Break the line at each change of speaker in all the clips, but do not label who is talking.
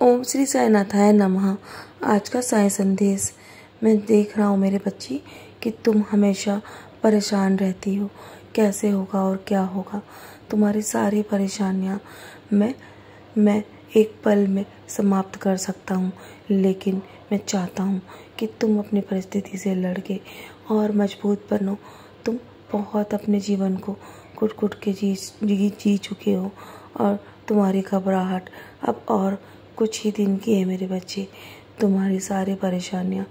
ओम श्री साईनाथाय नमः। आज का साई संदेश। मैं देख रहा हूँ मेरे बच्ची कि तुम हमेशा परेशान रहती हो, कैसे होगा और क्या होगा। तुम्हारी सारी परेशानियाँ मैं एक पल में समाप्त कर सकता हूँ, लेकिन मैं चाहता हूँ कि तुम अपनी परिस्थिति से लड़ के और मजबूत बनो। तुम बहुत अपने जीवन को घुट-घुट के जी चुके हो और तुम्हारी घबराहट अब और कुछ ही दिन की है मेरे बच्चे। तुम्हारी सारी परेशानियाँ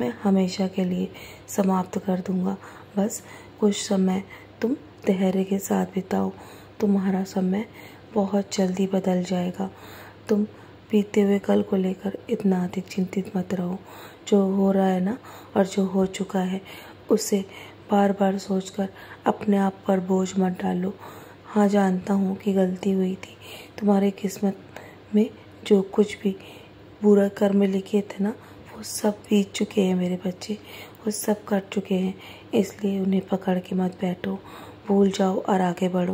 मैं हमेशा के लिए समाप्त कर दूँगा। बस कुछ समय तुम धैर्य के साथ बिताओ। तुम्हारा समय बहुत जल्दी बदल जाएगा। तुम बीते हुए कल को लेकर इतना अधिक चिंतित मत रहो। जो हो रहा है ना और जो हो चुका है उसे बार बार सोचकर अपने आप पर बोझ मत डालो। हाँ, जानता हूँ कि गलती हुई थी। तुम्हारी किस्मत में जो कुछ भी बुरा कर्म लिखे थे ना, वो सब बीत चुके हैं मेरे बच्चे। वो सब कट चुके हैं, इसलिए उन्हें पकड़ के मत बैठो। भूल जाओ और आगे बढ़ो।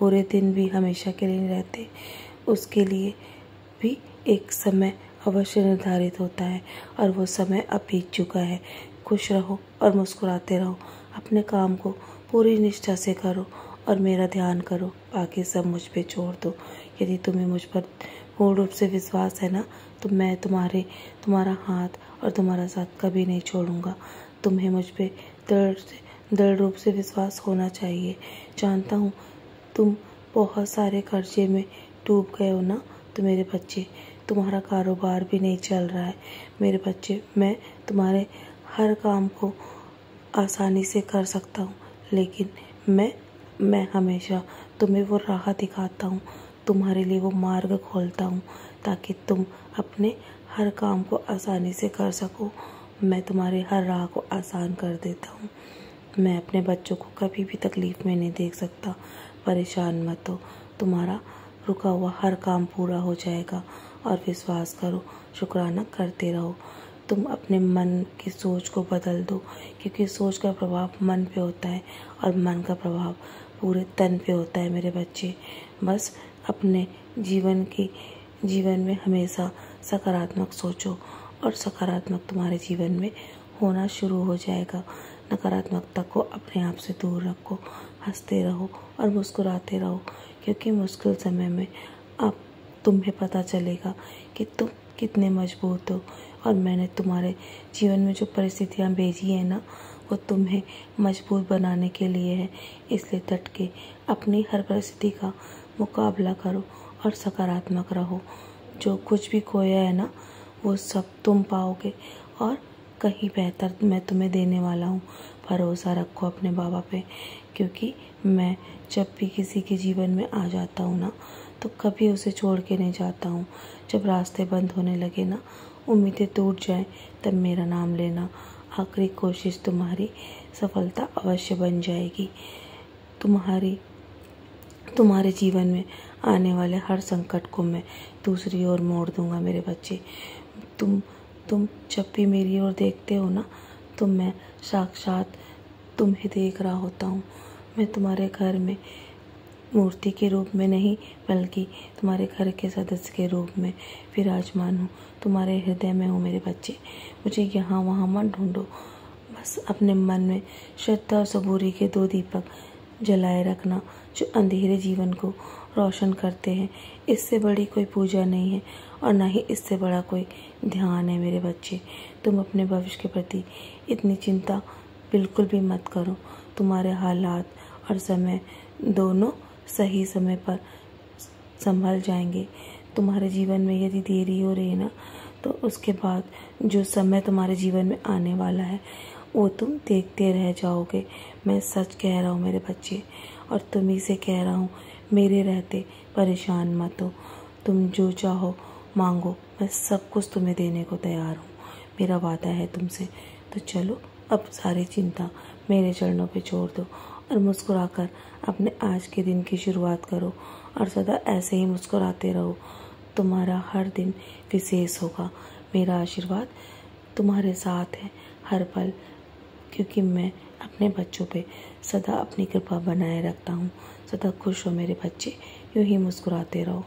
बुरे दिन भी हमेशा के लिए नहीं रहते, उसके लिए भी एक समय अवश्य निर्धारित होता है और वो समय अब बीत चुका है। खुश रहो और मुस्कुराते रहो। अपने काम को पूरी निष्ठा से करो और मेरा ध्यान करो। बाकी सब मुझ पे छोड़ दो। यदि तुम्हें मुझ पर पूर्ण रूप से विश्वास है ना, तो मैं तुम्हारा हाथ और तुम्हारा साथ कभी नहीं छोड़ूंगा। तुम्हें मुझ पे दृढ़ रूप से विश्वास होना चाहिए। जानता हूँ तुम बहुत सारे कर्जे में डूब गए हो ना, तो मेरे बच्चे तुम्हारा कारोबार भी नहीं चल रहा है। मेरे बच्चे, मैं तुम्हारे हर काम को आसानी से कर सकता हूँ, लेकिन मैं हमेशा तुम्हें वो राह दिखाता हूँ, तुम्हारे लिए वो मार्ग खोलता हूँ ताकि तुम अपने हर काम को आसानी से कर सको। मैं तुम्हारे हर राह को आसान कर देता हूँ। मैं अपने बच्चों को कभी भी तकलीफ़ में नहीं देख सकता। परेशान मत हो, तुम्हारा रुका हुआ हर काम पूरा हो जाएगा और विश्वास करो, शुक्राना करते रहो। तुम अपने मन की सोच को बदल दो, क्योंकि सोच का प्रभाव मन पे होता है और मन का प्रभाव पूरे तन पे होता है मेरे बच्चे। बस अपने जीवन में हमेशा सकारात्मक सोचो और सकारात्मक तुम्हारे जीवन में होना शुरू हो जाएगा। नकारात्मकता को अपने आप से दूर रखो, हंसते रहो और मुस्कुराते रहो, क्योंकि मुश्किल समय में अब तुम्हें पता चलेगा कि तुम कितने मजबूत हो। और मैंने तुम्हारे जीवन में जो परिस्थितियाँ भेजी हैं ना, वो तुम्हें मजबूत बनाने के लिए है। इसलिए डट के अपनी हर परिस्थिति का मुकाबला करो और सकारात्मक रहो। जो कुछ भी खोया है ना, वो सब तुम पाओगे और कहीं बेहतर मैं तुम्हें देने वाला हूँ। भरोसा रखो अपने बाबा पे, क्योंकि मैं जब भी किसी के जीवन में आ जाता हूँ ना, तो कभी उसे छोड़ के नहीं जाता हूँ। जब रास्ते बंद होने लगे ना, उम्मीदें टूट जाएं, तब मेरा नाम लेना। आखिरी कोशिश तुम्हारी सफलता अवश्य बन जाएगी। तुम्हारे जीवन में आने वाले हर संकट को मैं दूसरी ओर मोड़ दूंगा मेरे बच्चे। तुम जब भी मेरी ओर देखते हो ना, तो मैं साक्षात तुम्हें देख रहा होता हूँ। मैं तुम्हारे घर में मूर्ति के रूप में नहीं, बल्कि तुम्हारे घर के सदस्य के रूप में विराजमान हूँ। तुम्हारे हृदय में हूँ मेरे बच्चे। मुझे यहाँ वहाँ मत ढूंढो। बस अपने मन में श्रद्धा और सबूरी के 2 दीपक जलाए रखना, जो अंधेरे जीवन को रोशन करते हैं। इससे बड़ी कोई पूजा नहीं है और ना ही इससे बड़ा कोई ध्यान है मेरे बच्चे। तुम अपने भविष्य के प्रति इतनी चिंता बिल्कुल भी मत करो। तुम्हारे हालात और समय दोनों सही समय पर संभल जाएंगे। तुम्हारे जीवन में यदि देरी हो रही है ना, तो उसके बाद जो समय तुम्हारे जीवन में आने वाला है, वो तुम देखते रह जाओगे। मैं सच कह रहा हूँ मेरे बच्चे, और तुम्ही से कह रहा हूँ, मेरे रहते परेशान मत हो। तुम जो चाहो मांगो, मैं सब कुछ तुम्हें देने को तैयार हूँ। मेरा वादा है तुमसे। तो चलो, अब सारी चिंता मेरे चरणों पे छोड़ दो और मुस्कुराकर अपने आज के दिन की शुरुआत करो और सदा ऐसे ही मुस्कुराते रहो। तुम्हारा हर दिन विशेष होगा। मेरा आशीर्वाद तुम्हारे साथ है हर पल, क्योंकि मैं अपने बच्चों पे सदा अपनी कृपा बनाए रखता हूँ। सदा खुश हो मेरे बच्चे, यूं ही मुस्कुराते रहो।